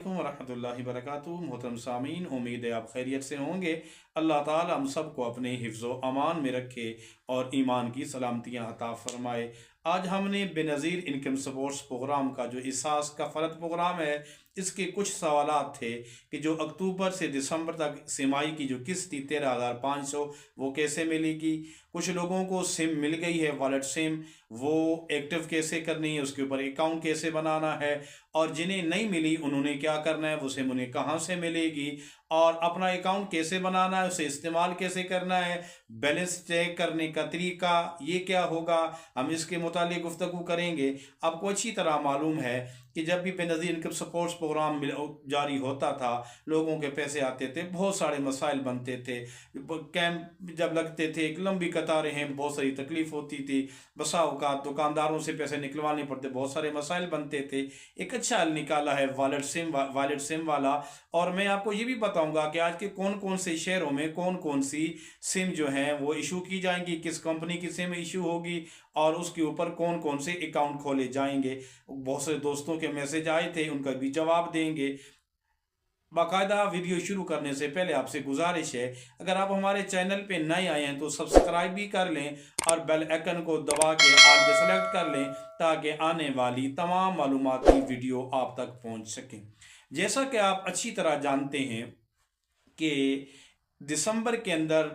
वरहमतुल्लाहि वबरकातुहू। मोहतरम सामीन, उम्मीद है आप खैरियत से होंगे। अल्लाह ताला हम सबको अपने हिफ्ज़ अमान में रखे और ईमान की सलामतियाँ अता फरमाए। आज हमने बेनज़ीर इनकम सपोर्ट्स प्रोग्राम का जो एहसास का फ़र्द प्रोग्राम है, इसके कुछ सवालात थे कि जो अक्टूबर से दिसंबर तक सिमाई की जो किस्त थी 13,500, वो कैसे मिलेगी। कुछ लोगों को सिम मिल गई है, वॉलेट सिम, वो एक्टिव कैसे करनी है, उसके ऊपर अकाउंट कैसे बनाना है, और जिन्हें नहीं मिली उन्होंने क्या करना है, वो सिम उन्हें कहाँ से मिलेगी, और अपना अकाउंट कैसे बनाना है, उसे इस्तेमाल कैसे करना है, बैलेंस चेक करने का तरीका ये क्या होगा, हम इसके मुतालिक गुफ्तगू करेंगे। आपको अच्छी तरह मालूम है कि जब भी बेनज़ीर इनकम सपोर्ट्स प्रोग्राम जारी होता था, लोगों के पैसे आते थे, बहुत सारे मसाइल बनते थे। कैंप जब लगते थे, एक लंबी कतारें हैं, बहुत सारी तकलीफ होती थी, बसा औकात दुकानदारों से पैसे निकलवाने पड़ते, बहुत सारे मसाइल बनते थे। एक अच्छा हल निकाला है वॉलेट सिम वाला। और मैं आपको ये भी बताऊंगा कि आज के कौन कौन से शहरों में कौन कौन सी सिम जो हैं वो इशू की जाएंगी, किस कंपनी की सिम इशू होगी, और उसके ऊपर कौन कौन से अकाउंट खोले जाएंगे। बहुत से दोस्तों के मैसेज आए थे, उनका भी जवाब देंगे। बाकायदा वीडियो शुरू करने से पहले आपसे गुजारिश है, अगर आप हमारे चैनल पे नए आए हैं तो सब्सक्राइब भी कर लें और बेल आइकन को दबा के ऑल पे सेलेक्ट कर लें, ताकि आने वाली तमाम मालूमाती वीडियो आप तक पहुंच सकें। जैसा कि आप अच्छी तरह जानते हैं कि दिसंबर के अंदर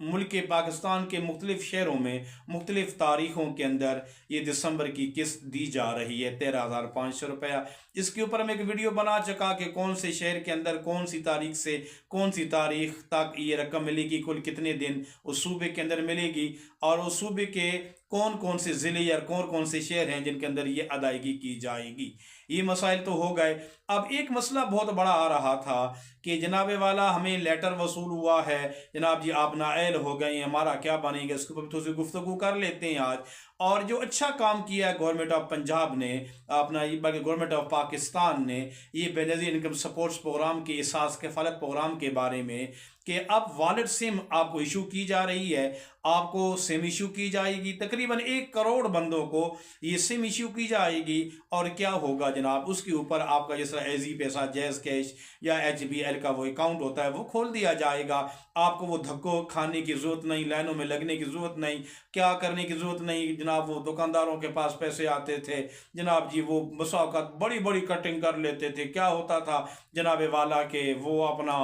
मुल्क पाकिस्तान के मुख्तलिफ शहरों में मुख्तलिफ तारीखों के अंदर ये दिसंबर की किस्त दी जा रही है, 13,500 रुपया। इसके ऊपर हम एक वीडियो बना चुका कि कौन से शहर के अंदर कौन सी तारीख से कौन सी तारीख तक ये रकम मिलेगी, कुल कितने दिन उस सूबे के अंदर मिलेगी, और उस सूबे के कौन कौन से ज़िले या कौन कौन से शहर हैं जिनके अंदर ये अदायगी की जाएगी। ये मसाइल तो हो गए। अब एक मसला बहुत बड़ा आ रहा था कि जनाब वाला हमें लेटर वसूल हुआ है, जनाब जी आप नाअहल हो गए, हमारा क्या बनेगा, इसके ऊपर थोड़ी सी गुफ्तगू कर लेते हैं आज। और जो अच्छा काम किया है गवर्नमेंट ऑफ पंजाब ने, अपना ये बल्कि गवर्नमेंट ऑफ पाकिस्तान ने, ये बेनज़ीर इनकम सपोर्ट्स प्रोग्राम के एहसास के फ़लत प्रोग्राम के बारे में, कि अब वॉलेट सिम आपको इशू की जा रही है। आपको सिम इशू की जाएगी, तकरीबन 1 करोड़ बंदों को ये सिम इशू की जाएगी। और क्या होगा जनाब, उसके ऊपर आपका जिस तरह एजी पैसा, जैज़ कैश या HBL का वो अकाउंट होता है वो खोल दिया जाएगा। आपको वो धक्को खाने की ज़रूरत नहीं, लाइनों में लगने की ज़रूरत नहीं, क्या करने की ज़रूरत नहीं। जनाब वो दुकानदारों के पास पैसे आते थे, जनाब जी वो बसा औक़ात बड़ी बड़ी कटिंग कर लेते थे। क्या होता था जनाब वाला के, वो अपना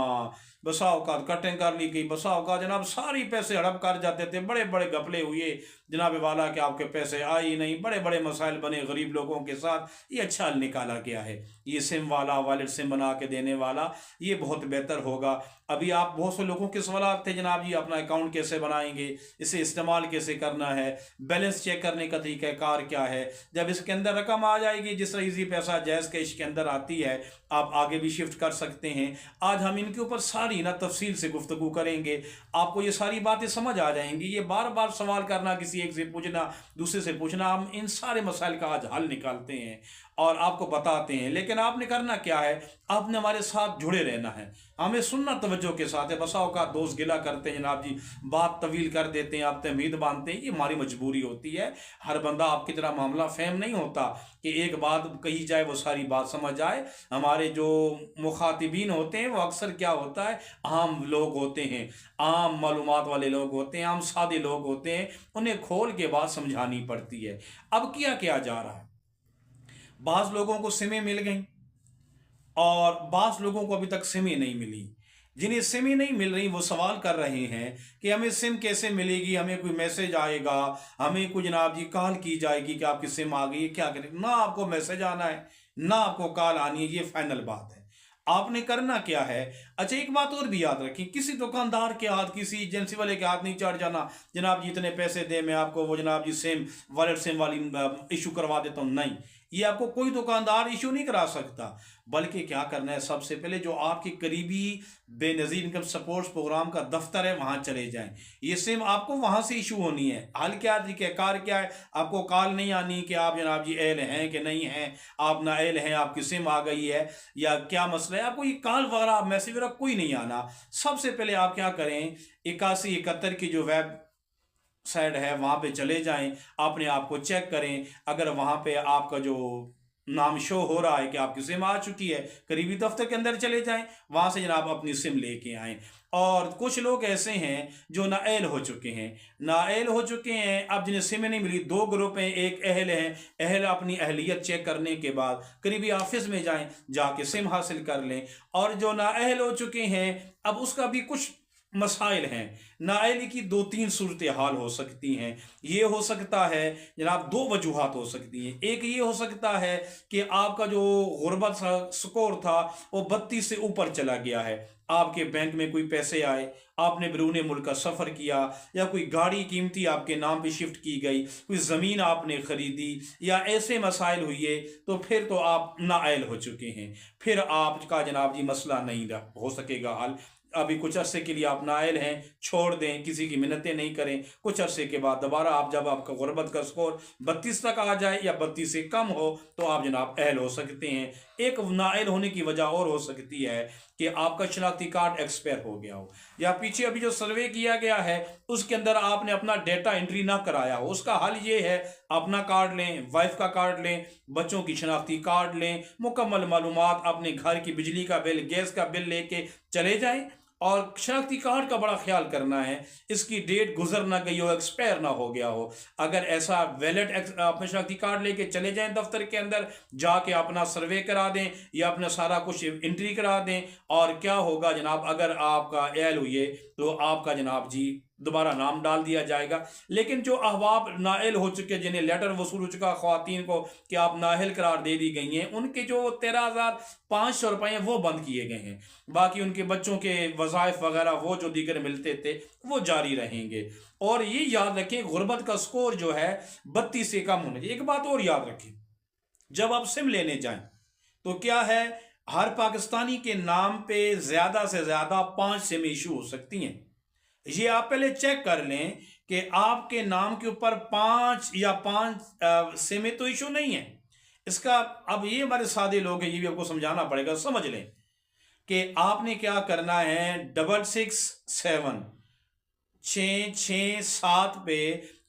बसा औकात कटिंग कर ली गई, बसा औकात जनाब सारी पैसे हड़प कर जाते थे, बड़े बड़े घपले हुए जनाब वाला के, आपके पैसे आए ही नहीं, बड़े बड़े मसाइल बने गरीब लोगों के साथ। ये अच्छा हल निकाला गया है, ये सिम वाला, वॉलेट सिम बना के देने वाला, ये बहुत बेहतर होगा। अभी आप बहुत से लोगों के सवाल थे, जनाब जी अपना अकाउंट कैसे बनाएंगे, इसे इस्तेमाल कैसे करना है, बैलेंस चेक करने का तरीक़ाकार क्या है। जब इसके अंदर रकम आ जाएगी, जिस तरह इजी पैसा, जैज़ कैश के अंदर आती है, आप आगे भी शिफ्ट कर सकते हैं। आज हम इनके ऊपर सारी ना तफसील से गुफ्तगू करेंगे, आपको ये सारी बातें समझ आ जाएंगी। ये बार बार सवाल करना, किसी एक से पूछना, दूसरे से पूछना, हम इन सारे मसाइल का आज हल निकालते हैं और आपको बताते हैं। लेकिन आपने करना क्या है, आपने हमारे साथ जुड़े रहना है, हमें सुनना तवज्जो के साथ है। बसाओ का दोस्त गिला करते हैं जनाब जी, बात तवील कर देते हैं, आप तमीद बांधते हैं, ये हमारी मजबूरी होती है। हर बंदा आपकी तरह मामला फहम नहीं होता कि एक बात कही जाए वो सारी बात समझ आए। हमारे जो मुखातिबीन होते हैं वो अक्सर क्या होता है, आम लोग होते हैं, आम मालूमात वाले लोग होते हैं, आम सादे लोग होते हैं, उन्हें खोल के बात समझानी पड़ती है। अब किया क्या जा रहा है, बाज़ लोगों को सिमें मिल गई और बाज़ लोगों को अभी तक सिमें नहीं मिली। जिन्हें सिमें नहीं मिल रही वो सवाल कर रहे हैं कि हमें सिम कैसे मिलेगी, हमें कोई मैसेज आएगा, हमें कोई जनाब जी कॉल की जाएगी कि आपकी सिम आ गई है, क्या करें। ना आपको मैसेज आना है, ना आपको कॉल आनी है, ये फाइनल बात है। आपने करना क्या है। अच्छा एक बात और भी याद रखें, किसी दुकानदार के हाथ, किसी एजेंसी वाले के हाथ नहीं चढ़ जाना, जनाब जी इतने पैसे दे, मैं आपको वो जनाब जी सिम, वॉलेट सिम वाली इशू करवा देता हूँ। नहीं, ये आपको कोई दुकानदार इशू नहीं करा सकता। बल्कि क्या करना है, सबसे पहले जो आपके करीबी बेनज़ीर इनकम सपोर्ट्स प्रोग्राम का दफ्तर है वहां चले जाएं। ये सिम आपको वहां से इशू होनी है। हल क्या तरीक़ाकार क्या है, आपको कॉल नहीं आनी कि आप जनाब जी एल हैं कि नहीं हैं, आप ना एल हैं, आपकी सिम आ गई है या क्या मसला है, आपको ये कॉल वगैरह मैसेज वगैरह कोई नहीं आना। सबसे पहले आप क्या करें, 8171 की जो वेब साइड है वहाँ पे चले जाएं, अपने आप को चेक करें। अगर वहाँ पे आपका जो नाम शो हो रहा है कि आपकी सिम आ चुकी है, करीबी दफ्तर के अंदर चले जाएं, वहां से जनाब अपनी सिम लेके आएं। और कुछ लोग ऐसे हैं जो नाअहल हो चुके हैं, नाअहल हो चुके हैं, अब जिन्हें सिम नहीं मिली, दो ग्रुप हैं, एक अहल है, अहल अपनी अहलियत चेक करने के बाद करीबी ऑफिस में जाएं, जाके सिम हासिल कर लें। और जो नाअहल हो चुके हैं, अब उसका भी कुछ मसाइल हैं। नाअहली की दो तीन सूरत हाल हो सकती हैं। ये हो सकता है जनाब, दो वजूहात हो सकती हैं। एक ये हो सकता है कि आपका जो गुर्बत स्कोर था वो 32 से ऊपर चला गया है, आपके बैंक में कोई पैसे आए, आपने बैरून मुल्क का सफ़र किया, या कोई गाड़ी कीमती आपके नाम पे शिफ्ट की गई, कोई ज़मीन आपने ख़रीदी, या ऐसे मसाइल हुए, तो फिर तो आप नाअहल हो चुके हैं। फिर आपका जनाब जी मसला नहीं हो सकेगा हल। अभी कुछ अरसे के लिए आप नाअहल हैं, छोड़ दें, किसी की मिन्नतें नहीं करें। कुछ अरसे के बाद दोबारा आप, जब आपका गुर्बत का स्कोर 32 तक आ जाए या 32 से कम हो, तो आप जनाब अहल हो सकते हैं। एक नाअहल होने की वजह और हो सकती है कि आपका शनाख्ती कार्ड एक्सपायर हो गया हो, या पीछे अभी जो सर्वे किया गया है उसके अंदर आपने अपना डेटा एंट्री ना कराया हो। उसका हल ये है, अपना कार्ड लें, वाइफ का कार्ड लें, बच्चों की शनाख्ती कार्ड लें, मुकम्मल मालूमात, अपने घर की बिजली का बिल, गैस का बिल लेके चले जाएं। और शनाख्ती कार्ड का बड़ा ख्याल करना है, इसकी डेट गुजर ना गई हो, एक्सपायर ना हो गया हो। अगर ऐसा वैलिड अपने शनाख्ती कार्ड लेके चले जाएं दफ्तर के अंदर, जाके अपना सर्वे करा दें या अपना सारा कुछ एंट्री करा दें। और क्या होगा जनाब, अगर आपका एल हुई तो आपका जनाब जी दोबारा नाम डाल दिया जाएगा। लेकिन जो अहबाब नाअहल हो चुके, जिन्हें लेटर वसूल हो चुका ख़वातीन को कि आप नाअहल करार दे दी गई हैं, उनके जो 13,500 रुपये हैं वो बंद किए गए हैं। बाकी उनके बच्चों के वज़ाइफ वगैरह वो जो दीगर मिलते थे वो जारी रहेंगे। और ये याद रखें, गुर्बत का स्कोर जो है 32 से कम होना चाहिए। एक बात और याद रखें, जब आप सिम लेने जाएं तो क्या है, हर पाकिस्तानी के नाम पे ज़्यादा से ज़्यादा 5 सिम इशू हो सकती हैं। ये आप पहले चेक कर लें कि आपके नाम के ऊपर 5 सिमें तो इशू नहीं है। इसका अब ये हमारे सादे लोग हैं, ये भी आपको समझाना पड़ेगा। समझ लें कि आपने क्या करना है, 667 पे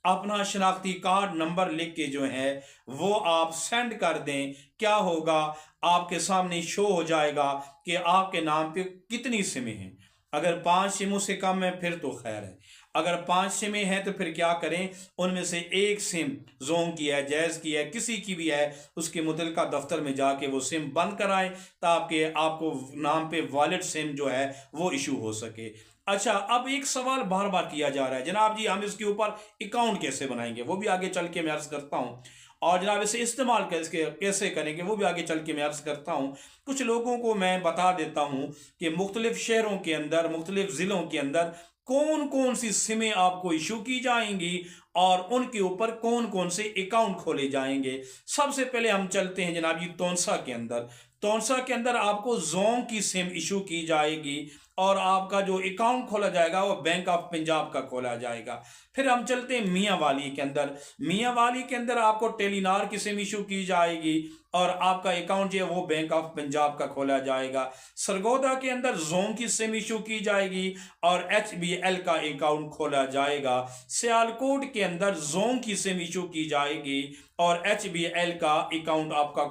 अपना शनाख्ती कार्ड नंबर लिख के जो है वो आप सेंड कर दें। क्या होगा, आपके सामने शो हो जाएगा कि आपके नाम पे कितनी सिमें हैं। अगर 5 सिमों से कम है फिर तो खैर है, अगर 5 सिमें हैं तो फिर क्या करें, उनमें से एक सिम जोन की है, जैज़ की है, किसी की भी है, उसके मुतल्लिका दफ्तर में जाके वो सिम बंद कराएं ताकि आपको नाम पे वॉलिड सिम जो है वो इशू हो सके। अच्छा, अब एक सवाल बार बार किया जा रहा है, जनाब जी हम इसके ऊपर अकाउंट कैसे बनाएंगे, वो भी आगे चल के मैं अर्ज करता हूँ। और जनाब इसे इस्तेमाल कैसे करेंगे वो भी आगे चल के मैं अर्ज करता हूँ। कुछ लोगों को मैं बता देता हूँ कि मुख्तलिफ शहरों के अंदर, मुख्तलिफ ज़िलों के अंदर कौन कौन सी सिमें आपको इशू की जाएंगी और उनके ऊपर कौन कौन से अकाउंट खोले जाएंगे। सबसे पहले हम चलते हैं जनाब जी तौंसा के अंदर। तौंसा के अंदर आपको जोंग की सिम इशू की जाएगी और आपका जो अकाउंट खोला जाएगा वो बैंक ऑफ पंजाब का खोला जाएगा। फिर हम चलते हैं मियाँ वाली के अंदर। मियाँ वाली के अंदर आपको टेलीनार की सिम इशू की जाएगी और आपका अकाउंट जो है वो बैंक ऑफ पंजाब का खोला जाएगा। सरगोदा के अंदर जोंग की सिम इशू की जाएगी और HBL का अकाउंट खोला जाएगा। सियालकोट के अंदर जोंग की सिम इशू की जाएगी और HBL का अकाउंट आपका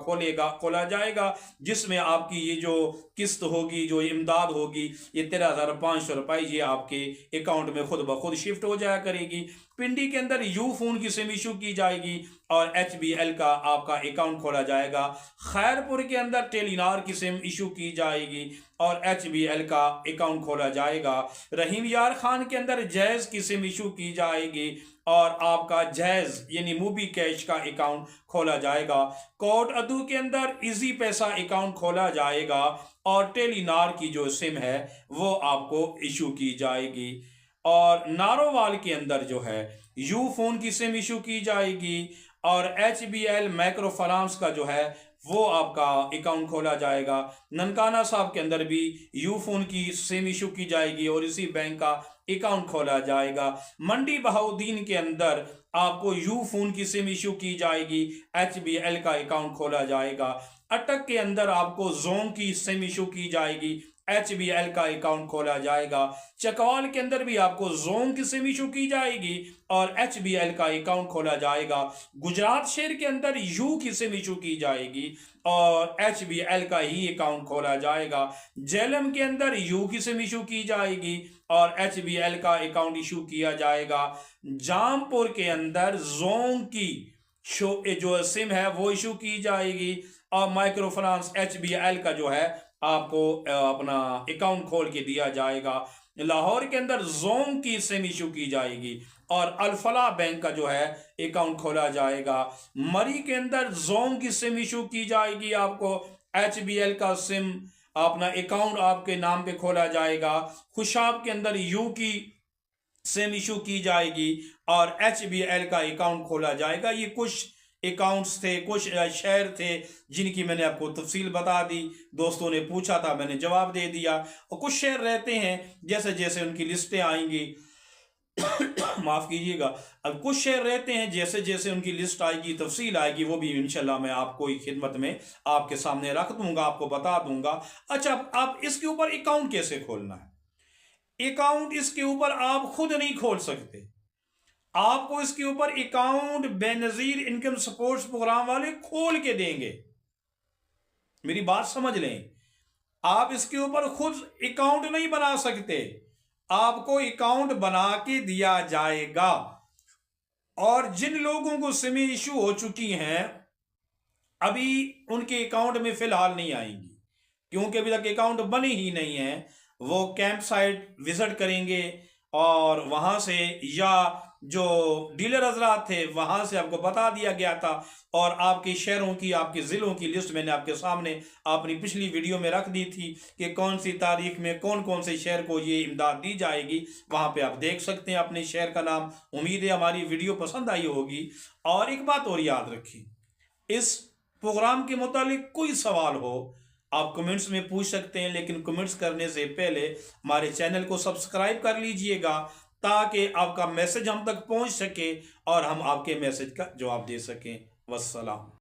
खोला जाएगा, जिसमें आपकी ये जो किस्त होगी, जो इमदाद होगी, ये 13,500 रुपये ये आपके अकाउंट में खुद ब खुद शिफ्ट हो जाया करेगी। पिंडी के अंदर यू फोन की सिम इशू की जाएगी और HBL का आपका अकाउंट खोला जाएगा। खैरपुर के अंदर टेलीनार की सिम इशू की जाएगी और HBL का अकाउंट खोला जाएगा। रहीम यार खान के अंदर जैज़ की सिम इशू की जाएगी और आपका जैज़ यानी मूवी कैश का अकाउंट खोला जाएगा। कोट अदू के अंदर इजी पैसा अकाउंट खोला जाएगा और टेलीनार की जो सिम है वो आपको इशू की जाएगी। और नारोवाल के अंदर जो है यू फोन की सिम इशू की जाएगी और HBL माइक्रो फाइनेंस का जो है वो आपका अकाउंट खोला जाएगा। ननकाना साहब के अंदर भी यू फोन की सिम इशू की जाएगी और इसी बैंक का अकाउंट खोला जाएगा। मंडी बहाउद्दीन के अंदर आपको यू फोन की सिम इशू की जाएगी, HBL का अकाउंट खोला जाएगा। अटक के अंदर आपको जोन की सिम इशू की जाएगी HBL का अकाउंट खोला जाएगा। चकवाल के अंदर भी आपको जोंक की सिम इशू की जाएगी और HBL का अकाउंट खोला जाएगा। गुजरात शहर के अंदर यू की सिम इशू की जाएगी और HBL का ही अकाउंट खोला जाएगा। झेलम के अंदर यू की सिम इशू की जाएगी और HBL का अकाउंट इशू किया जाएगा। जामपुर के अंदर जोंक की जो सिम है वो इशू की जाएगी और माइक्रो फाइनेंस HBL का जो है आपको अपना अकाउंट खोल के दिया जाएगा। लाहौर के अंदर जोंक की सिम इशू की जाएगी और अल्फला बैंक का जो है अकाउंट खोला जाएगा। मरी के अंदर जोंक की सिम इशू की जाएगी, आपको HBL का सिम अपना अकाउंट आपके नाम पे खोला जाएगा। खुशाब के अंदर यू की सिम इशू की जाएगी और HBL का अकाउंट खोला जाएगा। ये कुछ अकाउंट्स थे, कुछ शहर थे जिनकी मैंने आपको तफसील बता दी। दोस्तों ने पूछा था, मैंने जवाब दे दिया। और कुछ शहर रहते हैं जैसे जैसे उनकी लिस्टें आएंगी माफ़ कीजिएगा, अब कुछ शहर रहते हैं जैसे जैसे उनकी लिस्ट आएगी, तफसील आएगी, वो भी इंशाल्लाह मैं आपको ही खिदमत में आपके सामने रख दूंगा, आपको बता दूंगा। अच्छा, अब इसके ऊपर अकाउंट कैसे खोलना है? अकाउंट इसके ऊपर आप खुद नहीं खोल सकते, आपको इसके ऊपर account Benazir income supports program वाले खोल के देंगे। मेरी बात समझ लें, आप इसके ऊपर खुद अकाउंट नहीं बना सकते, आपको अकाउंट बना के दिया जाएगा। और जिन लोगों को सिम इशू हो चुकी हैं अभी उनके अकाउंट में फिलहाल नहीं आएंगी, क्योंकि अभी तक अकाउंट बने ही नहीं है। वो कैंप साइट विजिट करेंगे और वहां से, या जो डीलर हजरात थे वहां से आपको बता दिया गया था और आपके शहरों की, आपके ज़िलों की लिस्ट मैंने आपके सामने अपनी पिछली वीडियो में रख दी थी कि कौन सी तारीख में कौन कौन से शहर को ये इमदाद दी जाएगी। वहां पे आप देख सकते हैं अपने शहर का नाम। उम्मीद है हमारी वीडियो पसंद आई होगी। और एक बात और याद रखें, इस प्रोग्राम के मुतालिक कोई सवाल हो आप कमेंट्स में पूछ सकते हैं, लेकिन कमेंट्स करने से पहले हमारे चैनल को सब्सक्राइब कर लीजिएगा ताकि आपका मैसेज हम तक पहुंच सके और हम आपके मैसेज का जवाब दे सकें। वस्सलाम।